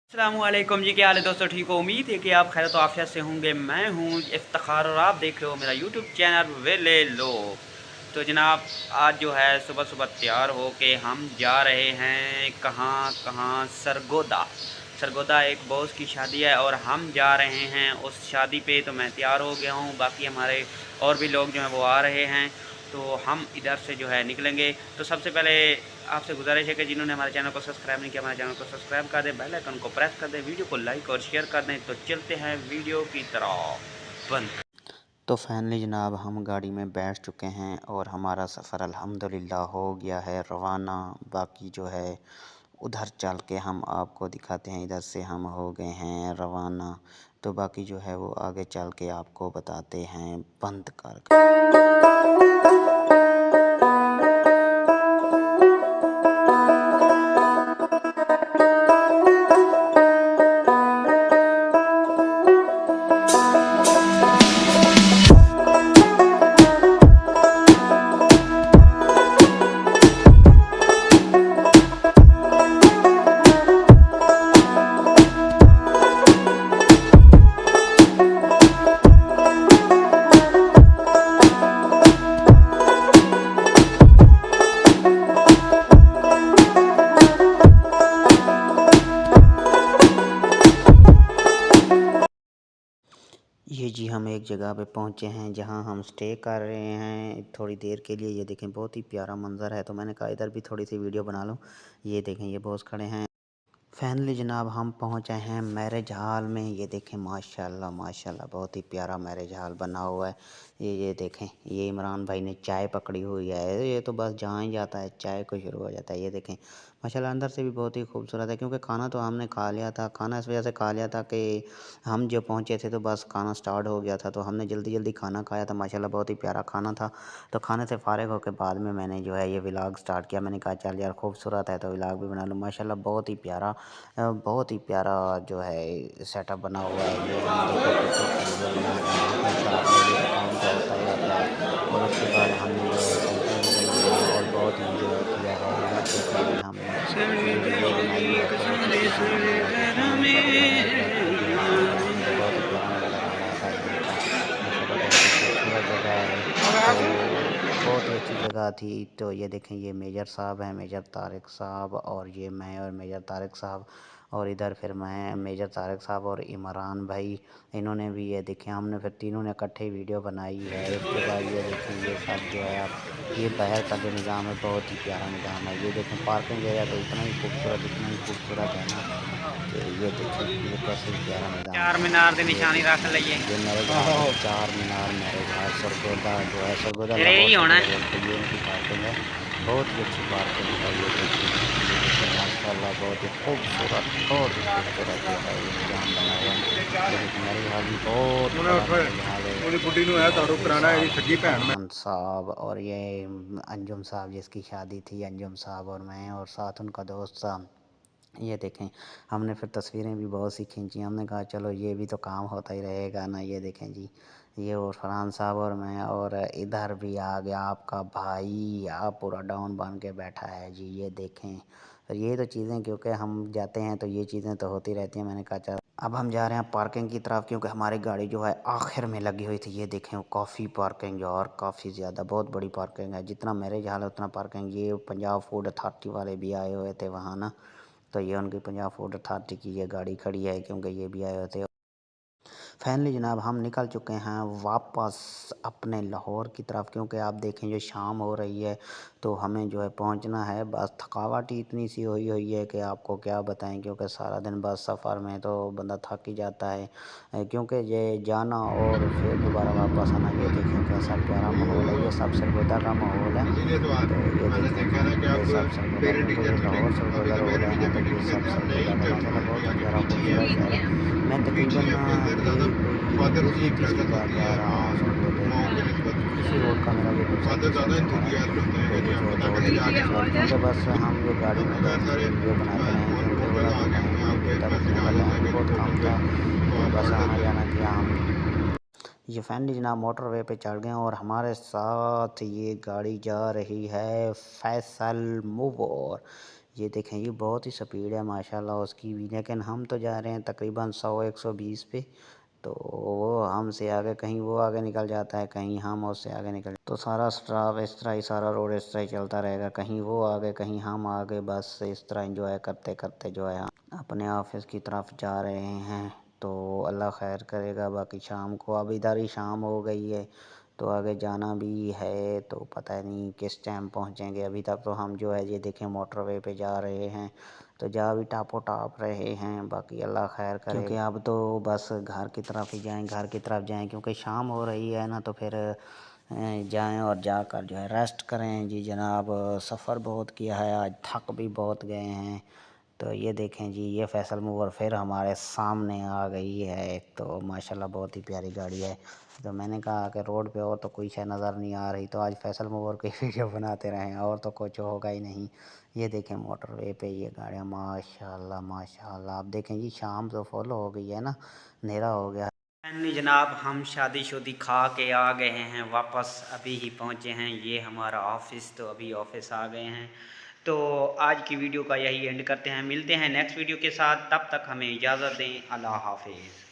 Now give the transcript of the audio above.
अस्सलामुअलैकुम जी, क्या हाल है दोस्तों? ठीक हो? उम्मीद है कि आप खैर तो आफियत से होंगे। मैं हूँ इफ्तिखार और आप देख रहे हो मेरा यूट्यूब चैनल वेले लोग। तो जनाब, आज जो है सुबह सुबह तैयार हो के हम जा रहे हैं कहाँ सरगोदा। सरगोदा एक दोस्त की शादी है और हम जा रहे हैं उस शादी पे। तो मैं तैयार हो गया हूँ, बाकी हमारे और भी लोग जो हैं वो आ रहे हैं। तो हम इधर से जो है निकलेंगे। तो सबसे पहले आपसे गुजारिश है कि जिन्होंने हमारे चैनल को सब्सक्राइब नहीं किया, हमारे चैनल को सब्सक्राइब कर दें, बेल आइकन को प्रेस कर दें, वीडियो को लाइक और शेयर कर दें। तो चलते हैं वीडियो की तरफ। बंद। तो फाइनली जनाब हम गाड़ी में बैठ चुके हैं और हमारा सफ़र अल्हम्दुलिल्लाह हो गया है रवाना। बाकी जो है उधर चल के हम आपको दिखाते हैं। इधर से हम हो गए हैं रवाना, तो बाकी जो है वो आगे चल के आपको बताते हैं। बंद कर। ये जी हम एक जगह पे पहुँचे हैं जहाँ हम स्टे कर रहे हैं थोड़ी देर के लिए। ये देखें बहुत ही प्यारा मंज़र है, तो मैंने कहा इधर भी थोड़ी सी वीडियो बना लूँ। ये देखें ये बॉस खड़े हैं। फाइनली जनाब हम पहुँचे हैं मैरिज हॉल में। ये देखें माशाल्लाह माशाल्लाह बहुत ही प्यारा मैरिज हॉल बना हुआ है। ये देखें, ये इमरान भाई ने चाय पकड़ी हुई है। ये तो बस जहाँ ही जाता है चाय को शुरू हो जाता है। ये देखें माशाल्लाह अंदर से भी बहुत ही खूबसूरत है, क्योंकि खाना तो हमने खा लिया था। खाना इस वजह से खा लिया था कि हम जो पहुँचे थे तो बस खाना स्टार्ट हो गया था, तो हमने जल्दी जल्दी खाना खाया था। माशाल्लाह बहुत ही प्यारा खाना था। तो खाने से फ़ारिग होकर बाद में मैंने जो है ये व्लॉग स्टार्ट किया। मैंने कहा चल यार खूबसूरत है तो व्लॉग भी बना लूँ। माशाल्लाह बहुत ही प्यारा बहुत ही प्यारा जो है सेटअप बना हुआ है। ये हम देखो पीछे टेबल यहाँ पे साथ में ये काम तो होता ही रहता है। और उसके बाद हमने जो है सेल्फी वगैरह ली और बहुत इंजॉय किया है। इधर देखो जी हमने ये वीडियो बनाई है, बहुत ही अच्छी वीडियो है। तो चैनल को भी लाइक और कर देना। और मुझे बहुत ही प्यारा नज़ारा आ रहा था इधर का। माशाल्लाह बहुत ही खूबसूरत जगह है। तो बहुत ही अच्छी जगह थी। तो ये देखें ये मेजर साहब हैं, मेजर तारिक साहब, और ये मैं और मेजर तारिक साहब। और इधर फिर मैं मेजर तारिक साहब और इमरान भाई, इन्होंने भी ये देखें हमने फिर तीनों ने इकट्ठे वीडियो बनाई है। उसके बाद ये देखें ये सब जो है आप ये बाहर का जो निज़ाम है बहुत ही प्यारा निज़ाम है। ये देखें पार्किंग एरिया तो इतना ही खूबसूरत है ना कि ये देखें ये कैसे प्यारा निज़ाम चार है। मीनार की ये निशानी रख लीजिए। देखें ये मैरिज हाल है, चार मीनार मैरिज हाल सरगोदा जो है सरगोदा फिर लाहौर यही होना सदर है। रोड पे ये इनकी पार्किंग है। बहुत ही अच्छी पार्किंग है। ये देखें माशाल्लाह बहुत ही खूबसूरत जो है ये निज़ाम बना हुआ है। ये देखें मैरिज हाल भी बहुत बड़ा मैरिज हाल है। और ये साहब इमरान साहब और ये अंजुम साहब जिसकी शादी थी, अंजुम साहब और मैं और साथ उनका दोस्त साहब। ये देखें हमने फिर तस्वीरें भी बहुत सी खींची। हमने कहा चलो ये भी तो काम होता ही रहेगा ना। ये देखें जी ये और फरहान साहब और मैं, और इधर भी आ गया आपका भाई, आप पूरा डाउन बन के बैठा है जी। ये देखें और ये तो चीज़ें क्योंकि हम जाते हैं तो ये चीज़ें तो होती रहती हैं। मैंने कहा चल अब हम जा रहे हैं पार्किंग की तरफ, क्योंकि हमारी गाड़ी जो है आखिर में लगी हुई थी। ये देखें वो काफ़ी पार्किंग और काफ़ी ज़्यादा बहुत बड़ी पार्किंग है। जितना मैरिज हाल है उतना पार्किंग। ये पंजाब फूड अथॉरिटी वाले भी आए हुए थे वहाँ ना, तो ये उनकी पंजाब फूड अथॉरिटी की ये गाड़ी खड़ी है, क्योंकि ये भी आए हुए थे। फाइनली जनाब हम निकल चुके हैं वापस अपने लाहौर की तरफ, क्योंकि आप देखें जो शाम हो रही है तो हमें जो है पहुंचना है। बस थकावट ही इतनी सी हुई है कि आपको क्या बताएं, क्योंकि सारा दिन बस सफ़र में तो बंदा थक ही जाता है। क्योंकि ये जाना और फिर दोबारा वापस आना। ये देखें कैसा प्यारा माहौल है। ये सब सरगोदा का माहौल है। तो ये देखें जी ये सब सरगोदा, क्योंकि ये लाहौर सरगोदा रोड है ना, तो ये सब सरगोदा का माशाल्लाह बहुत ही प्यारा खूबसूरत शहर है। मैं तकरीबन ये कोई दूसरी तीसरी बार जा रहा हूँ सरगोदे में। इसी रोड का मेरा ये दूसरा तीसरा चक्कर है। तो ये जो है बहुत ही खूबसूरत, क्योंकि बस हम जो गाड़ी में बैठ के वीडियो बनाते रहे, क्योंकि उधर तो टाइम ही नहीं मिलता, रुकने का टाइम भी बहुत कम था। तो बस आना जाना किया हमने। ये फैमिली जनाब मोटरवे पे चढ़ गए और हमारे साथ ये गाड़ी जा रही है फैसल मूवर। ये देखें ये बहुत ही स्पीड है माशाल्लाह उसकी भी, लेकिन हम तो जा रहे हैं तकरीबन 100-120 पे। तो वो हमसे आगे, कहीं वो आगे निकल जाता है, कहीं हम उससे आगे निकल, तो सारा स्टाफ इस तरह ही, सारा रोड इस तरह ही चलता रहेगा, कहीं वो आगे कहीं हम आगे, बस इस तरह इंजॉय करते करते जो है अपने ऑफिस की तरफ जा रहे हैं। तो अल्लाह खैर करेगा। बाकी शाम को, अब इधर ही शाम हो गई है तो आगे जाना भी है, तो पता नहीं किस टाइम पहुंचेंगे। अभी तक तो हम जो है ये देखें मोटरवे पे जा रहे हैं, तो जा भी टापो टाप रहे हैं। बाकी अल्लाह खैर करे, क्योंकि अब तो बस घर की तरफ ही जाएं, घर की तरफ जाएं, क्योंकि शाम हो रही है ना, तो फिर जाएं और जाकर जो है रेस्ट करें। जी जनाब, सफ़र बहुत किया है आज, थक भी बहुत गए हैं। तो ये देखें जी, ये फैसल मूवर फिर हमारे सामने आ गई है। एक तो माशाल्लाह बहुत ही प्यारी गाड़ी है। तो मैंने कहा कि रोड पे और तो कोई शय नज़र नहीं आ रही, तो आज फैसल मूवर की वीडियो बनाते रहें, और तो कुछ होगा ही नहीं। ये देखें मोटरवे पे ये गाड़ियाँ, माशाल्लाह माशाल्लाह। आप देखें जी, शाम तो फुल हो गई है ना, अंधेरा हो गया। नहीं जनाब, हम शादी खा के आ गए हैं वापस, अभी ही पहुँचे हैं। ये हमारा ऑफिस, तो अभी ऑफिस आ गए हैं। तो आज की वीडियो का यही एंड करते हैं, मिलते हैं नेक्स्ट वीडियो के साथ। तब तक हमें इजाज़त दें, अल्लाह हाफिज़।